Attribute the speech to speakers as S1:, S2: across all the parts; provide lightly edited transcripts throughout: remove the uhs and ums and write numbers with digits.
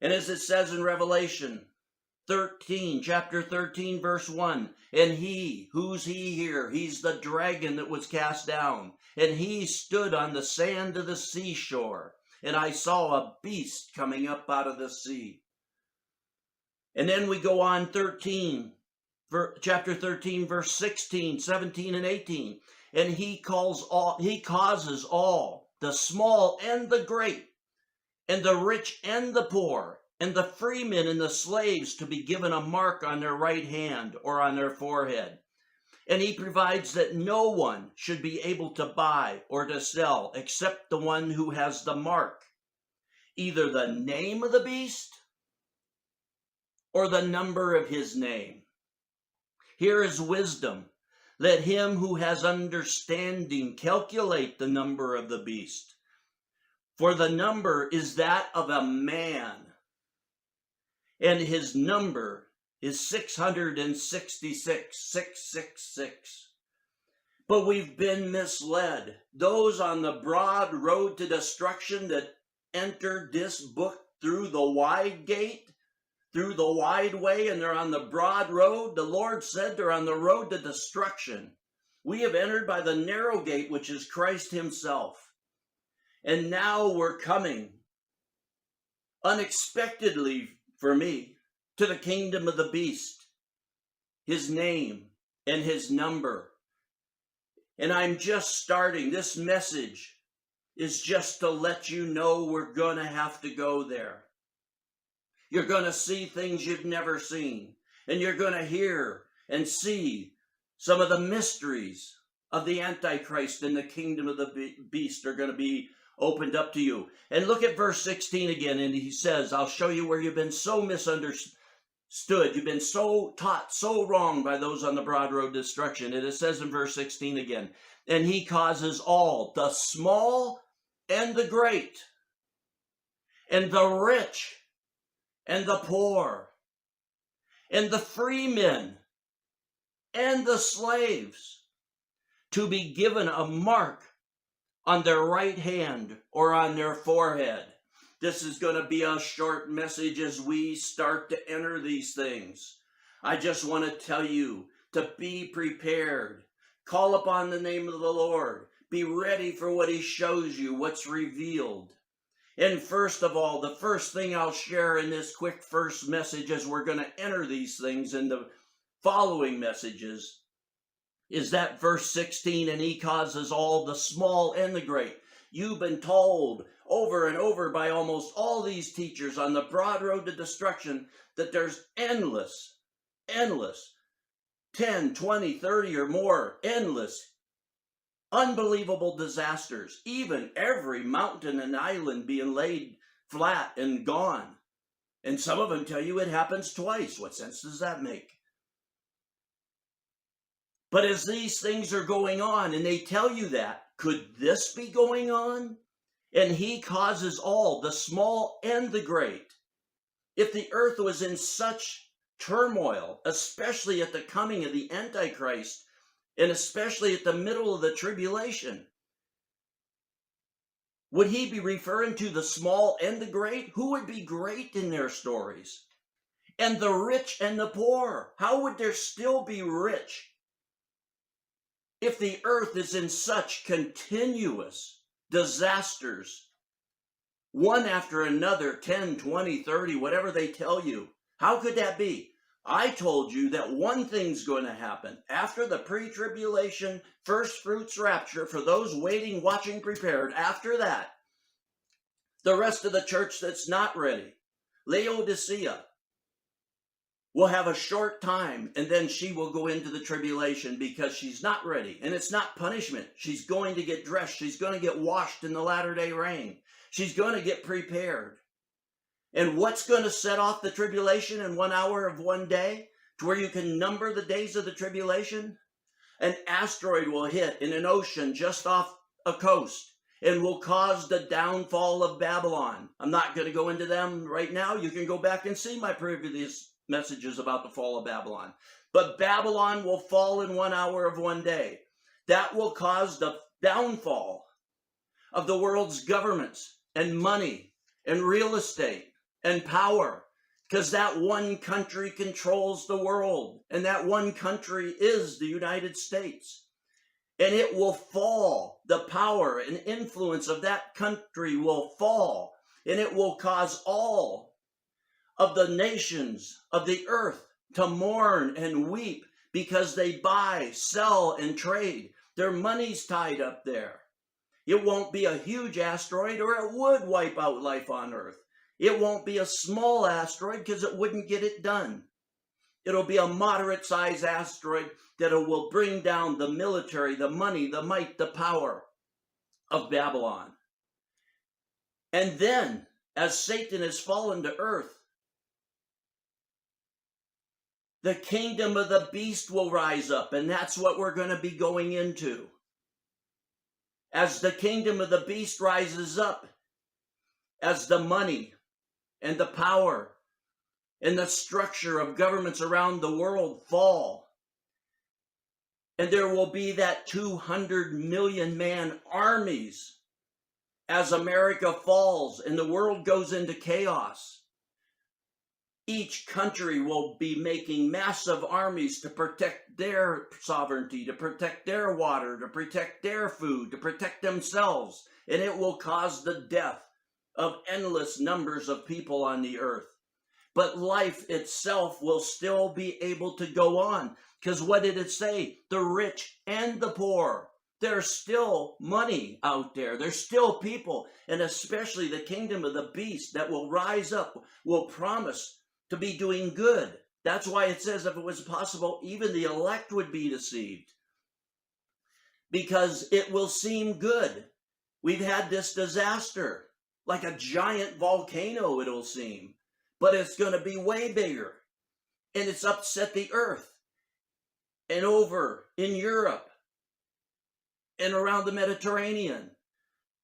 S1: And as it says in Revelation 13, chapter 13, verse 1, and who's he here? He's the dragon that was cast down. And he stood on the sand of the seashore. And I saw a beast coming up out of the sea. And then we go on chapter 13, verse 16, 17, and 18. And he causes all, the small and the great, and the rich and the poor, and the freemen and the slaves to be given a mark on their right hand or on their forehead. And he provides that no one should be able to buy or to sell except the one who has the mark, either the name of the beast or the number of his name. Here is wisdom. Let him who has understanding calculate the number of the beast, for the number is that of a man, and his number is 666, 666. But we've been misled. Those on the broad road to destruction that entered this book through the wide gate, through the wide way, and they're on the broad road. The Lord said they're on the road to destruction. We have entered by the narrow gate, which is Christ himself. And now we're coming unexpectedly for me to the kingdom of the beast, his name and his number. And I'm just starting. This message is just to let you know we're going to have to go there. You're going to see things you've never seen. And you're going to hear and see some of the mysteries of the Antichrist and the kingdom of the beast are going to be opened up to you. And look at verse 16 again. And he says, I'll show you where you've been so misunderstood. You've been so taught so wrong by those on the broad road to destruction. And it says in verse 16 again, and he causes all, the small and the great, and the rich, and the poor, and the free men, and the slaves, to be given a mark on their right hand or on their forehead. This is going to be a short message as we start to enter these things. I just want to tell you to be prepared. Call upon the name of the Lord. Be ready for what he shows you, what's revealed. And first of all, the first thing I'll share in this quick first message as we're going to enter these things in the following messages is that verse 16, and he causes all, the small and the great. You've been told over and over by almost all these teachers on the broad road to destruction that there's endless, 10, 20, 30 or more, endless, unbelievable disasters, even every mountain and island being laid flat and gone. And some of them tell you it happens twice. What sense does that make? But as these things are going on, and they tell you that, could this be going on? And he causes all, the small and the great. If the earth was in such turmoil, especially at the coming of the Antichrist, and especially at the middle of the tribulation, would he be referring to the small and the great? Who would be great in their stories? And the rich and the poor. How would there still be rich if the earth is in such continuous disasters, one after another, 10, 20, 30, whatever they tell you? How could that be? I told you that one thing's going to happen. After the pre-tribulation, first fruits rapture, for those waiting, watching, prepared, after that, the rest of the church that's not ready, Laodicea, will have a short time, and then she will go into the tribulation because she's not ready. And it's not punishment. She's going to get dressed. She's going to get washed in the latter-day rain. She's going to get prepared. And what's going to set off the tribulation in 1 hour of one day, to where you can number the days of the tribulation? An asteroid will hit in an ocean just off a coast and will cause the downfall of Babylon. I'm not going to go into them right now. You can go back and see my previous messages about the fall of Babylon. But Babylon will fall in 1 hour of one day. That will cause the downfall of the world's governments and money and real estate and power, because that one country controls the world, and that one country is the United States. And it will fall. The power and influence of that country will fall, and it will cause all of the nations of the earth to mourn and weep because they buy, sell, and trade. Their money's tied up there. It won't be a huge asteroid, or it would wipe out life on Earth. It won't be a small asteroid because it wouldn't get it done. It'll be a moderate-sized asteroid that will bring down the military, the money, the might, the power of Babylon. And then, as Satan has fallen to earth, the kingdom of the beast will rise up, and that's what we're going to be going into. As the kingdom of the beast rises up, as the money and the power and the structure of governments around the world fall, and there will be that 200 million man armies as America falls and the world goes into chaos. Each country will be making massive armies to protect their sovereignty, to protect their water, to protect their food, to protect themselves. And it will cause the death of endless numbers of people on the earth. But life itself will still be able to go on. Because what did it say? The rich and the poor. There's still money out there. There's still people. And especially the kingdom of the beast that will rise up, will promise to be doing good. That's why it says if it was possible, even the elect would be deceived. Because it will seem good. We've had this disaster, like a giant volcano it'll seem. But it's going to be way bigger. And it's upset the earth. And over in Europe and around the Mediterranean,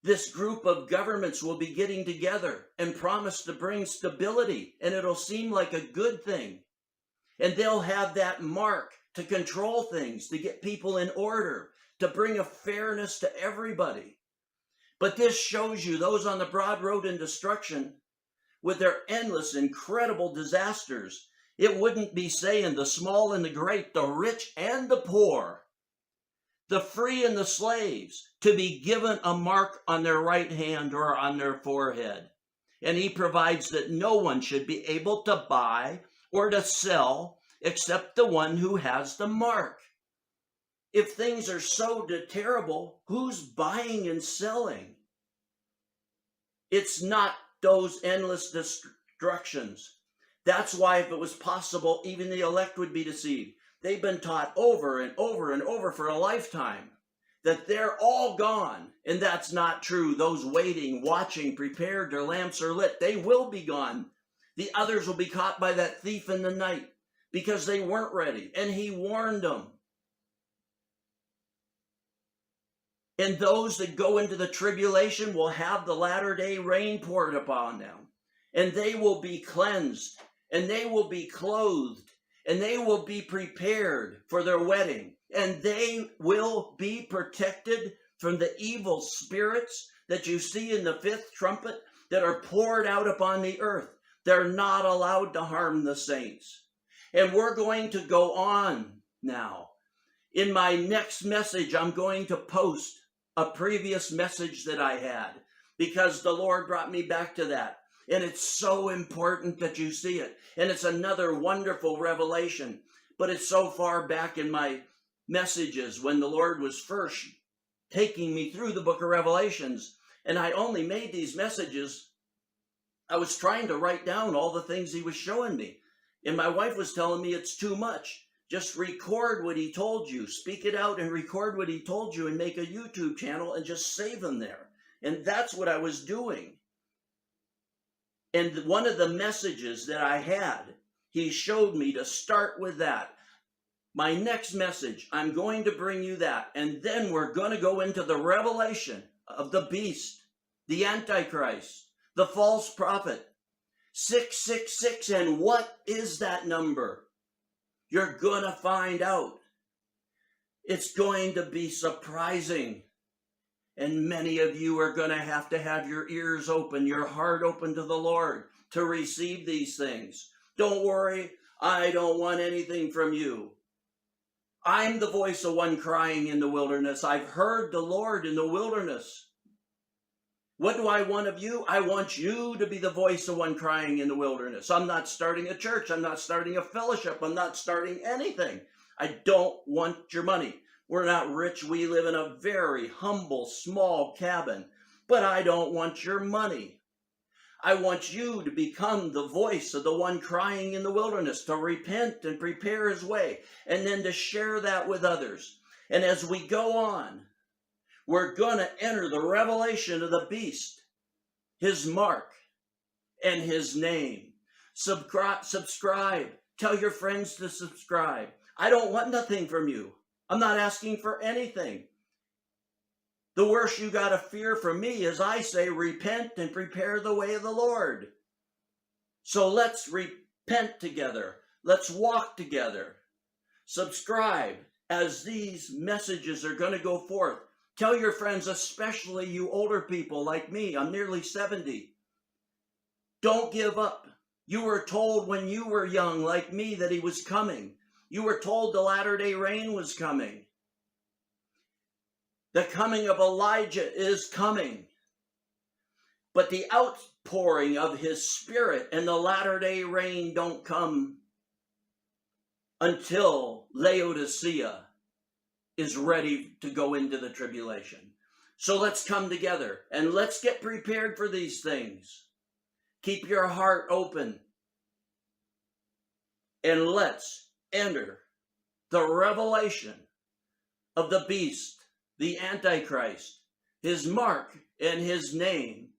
S1: this group of governments will be getting together and promise to bring stability, and it'll seem like a good thing. And they'll have that mark to control things, to get people in order, to bring a fairness to everybody. But this shows you those on the broad road in destruction, with their endless, incredible disasters, it wouldn't be saying the small and the great, the rich and the poor, the free and the slaves, to be given a mark on their right hand or on their forehead. And he provides that no one should be able to buy or to sell except the one who has the mark. If things are so terrible, who's buying and selling? It's not those endless destructions. That's why if it was possible, even the elect would be deceived. They've been taught over and over and over for a lifetime that they're all gone. And that's not true. Those waiting, watching, prepared, their lamps are lit. They will be gone. The others will be caught by that thief in the night because they weren't ready. And he warned them. And those that go into the tribulation will have the latter day rain poured upon them. And they will be cleansed. And they will be clothed. And they will be prepared for their wedding. And they will be protected from the evil spirits that you see in the fifth trumpet that are poured out upon the earth. They're not allowed to harm the saints. And we're going to go on now. In my next message, I'm going to post a previous message that I had because the Lord brought me back to that. And it's so important that you see it. And it's another wonderful revelation. But it's so far back in my messages when the Lord was first taking me through the book of Revelations. And I only made these messages. I was trying to write down all the things he was showing me. And my wife was telling me it's too much. Just record what he told you. Speak it out and record what he told you and make a YouTube channel and just save them there. And that's what I was doing. And one of the messages that I had, he showed me to start with that. My next message, I'm going to bring you that. And then we're going to go into the revelation of the beast, the Antichrist, the false prophet. 666. And what is that number? You're going to find out. It's going to be surprising. And many of you are going to have your ears open, your heart open to the Lord, to receive these things. Don't worry, I don't want anything from you. I'm the voice of one crying in the wilderness. I've heard the Lord in the wilderness. What do I want of you? I want you to be the voice of one crying in the wilderness. I'm not starting a church. I'm not starting a fellowship. I'm not starting anything. I don't want your money. We're not rich. We live in a very humble, small cabin. But I don't want your money. I want you to become the voice of the one crying in the wilderness, to repent and prepare his way, and then to share that with others. And as we go on, we're going to enter the revelation of the beast, his mark, and his name. Subscribe. Tell your friends to subscribe. I don't want nothing from you. I'm not asking for anything. The worst you got to fear from me is I say, repent and prepare the way of the Lord. So let's repent together. Let's walk together. Subscribe as these messages are going to go forth. Tell your friends, especially you older people like me. I'm nearly 70. Don't give up. You were told when you were young, like me, that he was coming. You were told the latter-day rain was coming. The coming of Elijah is coming. But the outpouring of his spirit and the latter-day rain don't come until Laodicea is ready to go into the tribulation. So let's come together and let's get prepared for these things. Keep your heart open. And let's enter the revelation of the beast, the Antichrist, his mark and his name,